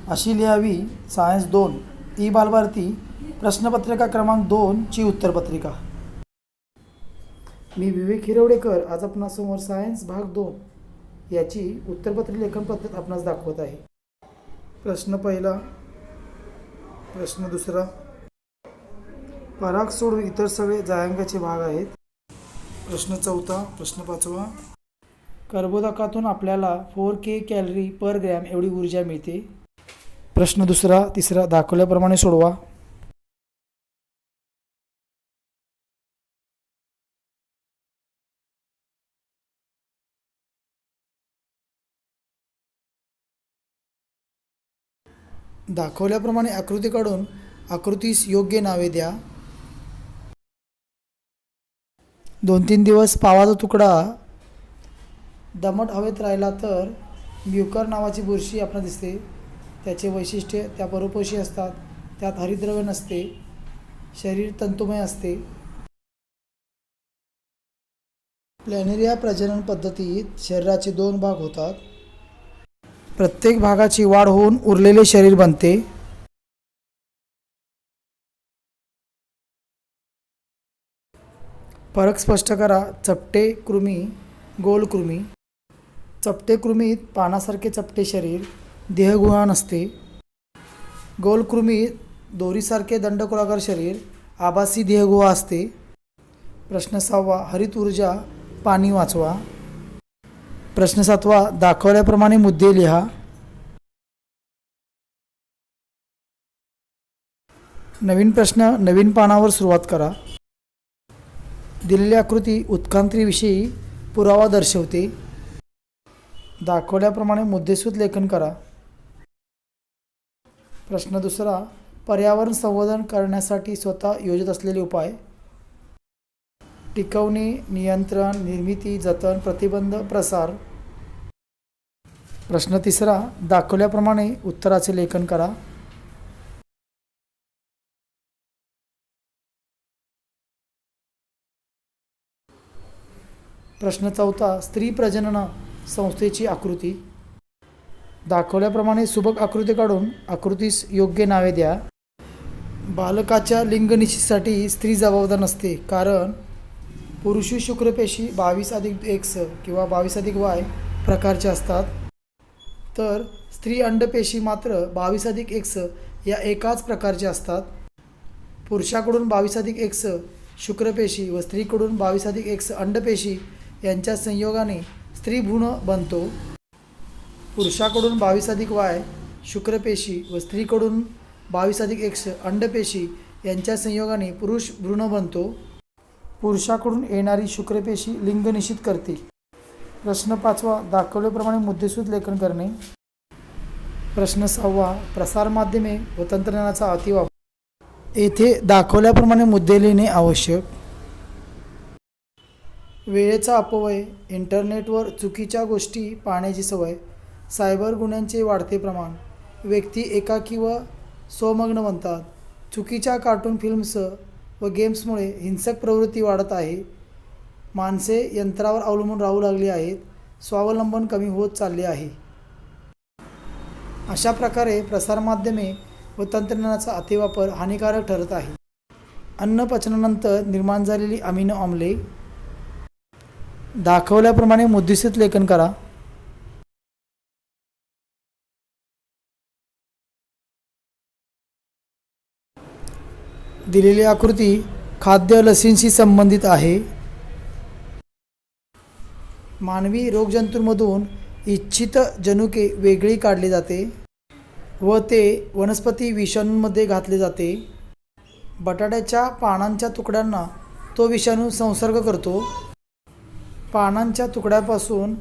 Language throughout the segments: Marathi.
अशी लिहावी सायन्स 2 ई बालभारती प्रश्नपत्रिका क्रमांक 2 ची उत्तरपत्रिका। मी विवेक हिरवडेकर आज आपणासमोर सायन्स भाग 2 याची उत्तरपत्रिका लेखन पद्धत आपणास दाखवत आहे। प्रश्न पहिला, प्रश्न दुसरा, पराग सोडून इतर सगळे जायांगाचे भाग आहेत। प्रश्न चौथा, प्रश्न पाचवा, कर्बोदकातून आपल्याला 4K कॅलरी पर ग्रॅम एवढी ऊर्जा मिळते। प्रश्न दुसरा, तिसरा दाखवल्याप्रमाणे सोडवा। दाखवल्याप्रमाणे आकृती काढून आकृतीस योग्य नावे द्या। 2-3 दिवस पावाचा तुकडा दमट हवेत राहिला तर म्युकर नावाची बुरशी आपणास दिसते। त्याचे वैशिष्ट्य, त्या परोपोषी असतात, त्यात हरितद्रव्य नसते, शरीर तंतुमय असते। प्लॅनेरिया प्रजनन पद्धतीत शरीराचे 2 भाग होतात। प्रत्येक भागाची वाढ होऊन उरलेले शरीर बनते। फरक स्पष्ट करा। चपटे कृमी, गोल कृमी। चपटे कृमीत पानासारखे चपटे शरीर, देहगुहा नसते। गोल कृमीत दोरीसारखे दंडगोलाकार शरीर, आभासी देहगुहा असते। प्रश्न 6वा, हरित ऊर्जा पाणी वाचवा। प्रश्न 7वा, दाखवल्याप्रमाणे मुद्दे लिहा। नवीन प्रश्न नवीन पानावर सुरुवात करा। दिलेली आकृती उत्क्रांतीविषयी पुरावा दर्शवते। दाखवल्याप्रमाणे मुद्देसूद लेखन करा। प्रश्न दुसरा, पर्यावरण संवर्धन करण्यासाठी स्वतः योजत असलेले उपाय। टिकवणे, नियंत्रण, निर्मिती, जतन, प्रतिबंध, प्रसार। प्रश्न तिसरा, दाखवल्याप्रमाणे उत्तराचे लेखन करा। प्रश्न चौथा, स्त्री प्रजनन संस्थेची आकृती। दाखवल्याप्रमाणे सुबक आकृती काढून आकृतीस योग्य नावे द्या। बालकाच्या लिंगनिश्चितीसाठी स्त्री जबाबदार नसते, कारण पुरुषी शुक्रपेशी 22+X किंवा 22+Y प्रकारच्या असतात, तर स्त्री अंडपेशी मात्र 22+X या एकाच प्रकारच्या असतात। पुरुषाकडून 22+X शुक्रपेशी व स्त्रीकडून 22+X अंडपेशी यांच्या संयोगाने स्त्री भ्रूण बनतो। पुरुषाकडून 22+Y शुक्रपेशी व स्त्रीकडून 22+X अंडपेशी यांच्या संयोगाने पुरुष भ्रूण बनतो। पुरुषाकडून येणारी शुक्रपेशी लिंग निश्चित करते। प्रश्न 5वा, दाखवल्याप्रमाणे मुद्देसूद लेखन करणे। प्रश्न 6वा, प्रसारमाध्यमे व तंत्रज्ञानाचा अतिवापर। येथे दाखवल्याप्रमाणे मुद्दे लिहिणे आवश्यक। वेळेचा अपव्यय, इंटरनेटवर चुकीच्या गोष्टी पाहण्याची सवय, सायबर गुन्ह्यांचे वाढते प्रमाण, व्यक्ती एकाकी व स्वमग्न बनतात, चुकीच्या कार्टून फिल्म्स व गेम्समुळे हिंसक प्रवृत्ती वाढत आहे, माणसे यंत्रावर अवलंबून राहू लागली आहेत, स्वावलंबन कमी होत चालले आहे। अशा प्रकारे प्रसारमाध्यमे व तंत्रज्ञानाचा अतिवापर हानिकारक ठरत आहे। अन्न पचनानंतर निर्माण झालेली अमिनो आम्ले। दाखवल्याप्रमाणे मुद्देसूद लेखन करा। दिलेली आकृती खाद्य लसींशी संबंधित आहे। मानवी रोगजंतूंमधून इच्छित जनुके वेगळी काढली जाते व ते वनस्पती विषाणूंमध्ये घातले जाते। बटाट्याच्या पानांच्या तुकड्यांना तो विषाणू संसर्ग करतो। पानांच्या तुकड्यापासून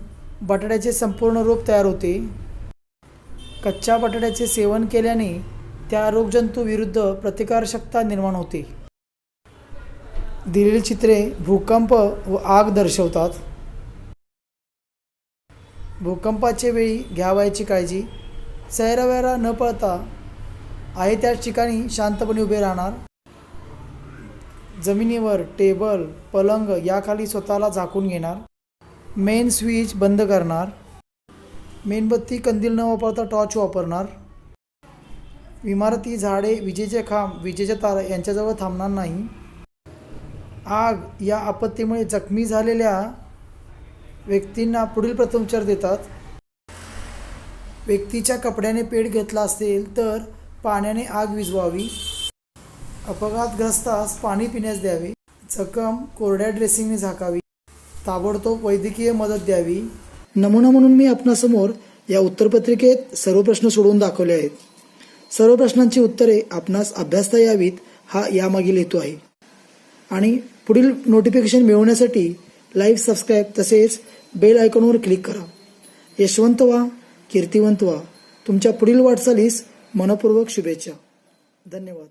बटाट्याचे संपूर्ण रोप तयार होते। कच्च्या बटाट्याचे सेवन केल्याने त्या रोगजंतू विरुद्ध प्रतिकारशक्ती निर्माण होते। दिलेली चित्रे भूकंप व आग दर्शवतात। भूकंपाच्या वेळी घ्यावयाची काळजी, सैरावैरा न पळता आहे त्या ठिकाणी शांतपणे उभे राहणार। जमिनीवर टेबल, पलंग याखाली स्वतःला झाकून घेणार। मेन स्विच बंद करणार। मेणबत्ती कंदील न वापरता टॉर्च वापरणार। इमारती, झाडे, विजेचे खांब, विजेच्या तारा यांच्याजवळ थांबणार नाही. आग या आपत्तीमुळे जखमी झालेल्या व्यक्तींना पुढील प्रत्युत्तर देतात. व्यक्तीच्या कपड्याने पेट घेतला असेल तर पाण्याने आग विझवावी. अपघातग्रस्तास पाणी पिण्यास द्यावे. जखम कोरड्या ड्रेसिंगने झाकावी. ताबडतोब वैद्यकीय मदत द्यावी. नमुना म्हणून मी आपणासमोर या उत्तरपत्रिकेत सर्व प्रश्न सोडवून दाखवले आहेत. सर्व प्रश्नांची उत्तरे आपणास अभ्यासता यावीत हा यामागील हेतू आहे. आणि पुढील नोटिफिकेशन मिळवण्यासाठी लाईक, सबस्क्राईब तसेच बेल आयकॉनवर क्लिक करा. यशवंत व्हा, कीर्तिवंत व्हा. तुमच्या पुढील वाटचालीस मनपूर्वक शुभेच्छा. धन्यवाद.